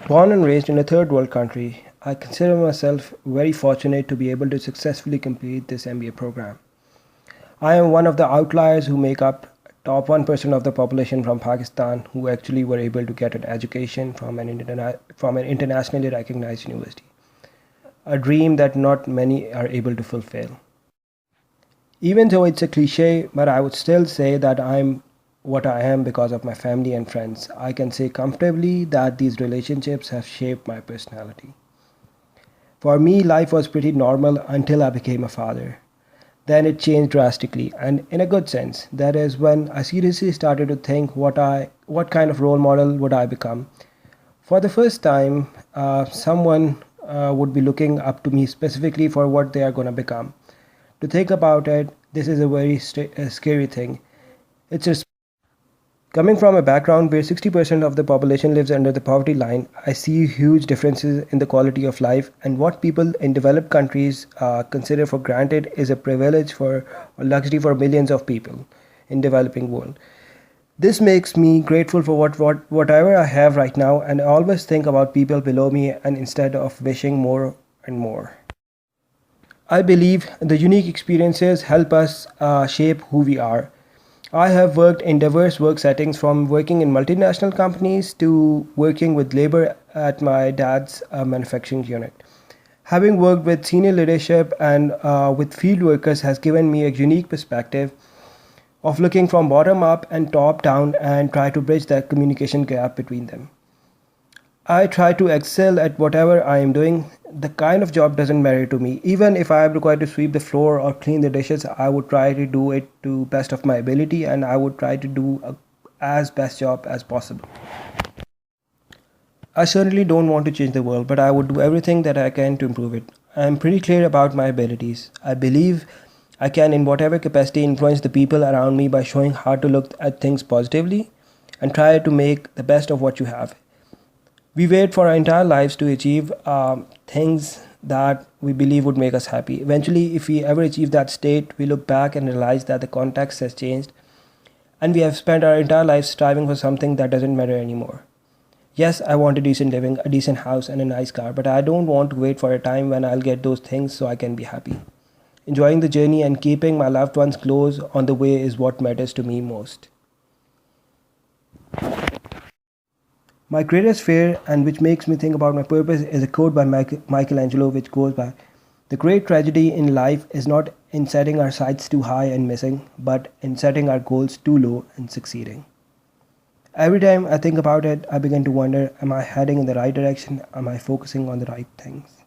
Born and raised in a third world country, I consider myself very fortunate to be able to successfully complete this MBA program. I am one of the outliers who make up top 1% of the population from Pakistan who actually were able to get an education from an internationally recognized university, a dream that not many are able to fulfill. Even though it's a cliche, but I would still say that I'm what I am because of my family and friends. I can say comfortably that these relationships have shaped my personality. For me, life was pretty normal until I became a father. Then it changed drastically, and in a good sense. That is when I seriously started to think what kind of role model would I become. For the first time, someone would be looking up to me specifically for what they are going to become. To think about it, this is a very scary thing. It's a Coming from a background where 60% of the population lives under the poverty line, I see huge differences in the quality of life, and what people in developed countries consider for granted is a privilege for or luxury for millions of people in developing world. This makes me grateful for whatever I have right now, and I always think about people below me and instead of wishing more and more. I believe the unique experiences help us shape who we are. I have worked in diverse work settings from working in multinational companies to working with labor at my dad's manufacturing unit. Having worked with senior leadership and with field workers has given me a unique perspective of looking from bottom up and top down and try to bridge that communication gap between them. I try to excel at whatever I am doing. The kind of job doesn't matter to me. Even if I am required to sweep the floor or clean the dishes, I would try to do it to best of my ability and I would try to do as best job as possible. I certainly don't want to change the world, but I would do everything that I can to improve it. I am pretty clear about my abilities. I believe I can in whatever capacity influence the people around me by showing how to look at things positively and try to make the best of what you have. We wait for our entire lives to achieve things that we believe would make us happy. Eventually, if we ever achieve that state, we look back and realize that the context has changed and we have spent our entire lives striving for something that doesn't matter anymore. Yes, I want a decent living, a decent house, and a nice car, but I don't want to wait for a time when I'll get those things so I can be happy. Enjoying the journey and keeping my loved ones close on the way is what matters to me most. My greatest fear, and which makes me think about my purpose, is a quote by Michelangelo, which goes by the great tragedy in life is not in setting our sights too high and missing, but in setting our goals too low and succeeding. Every time I think about it, I begin to wonder, am I heading in the right direction? Am I focusing on the right things?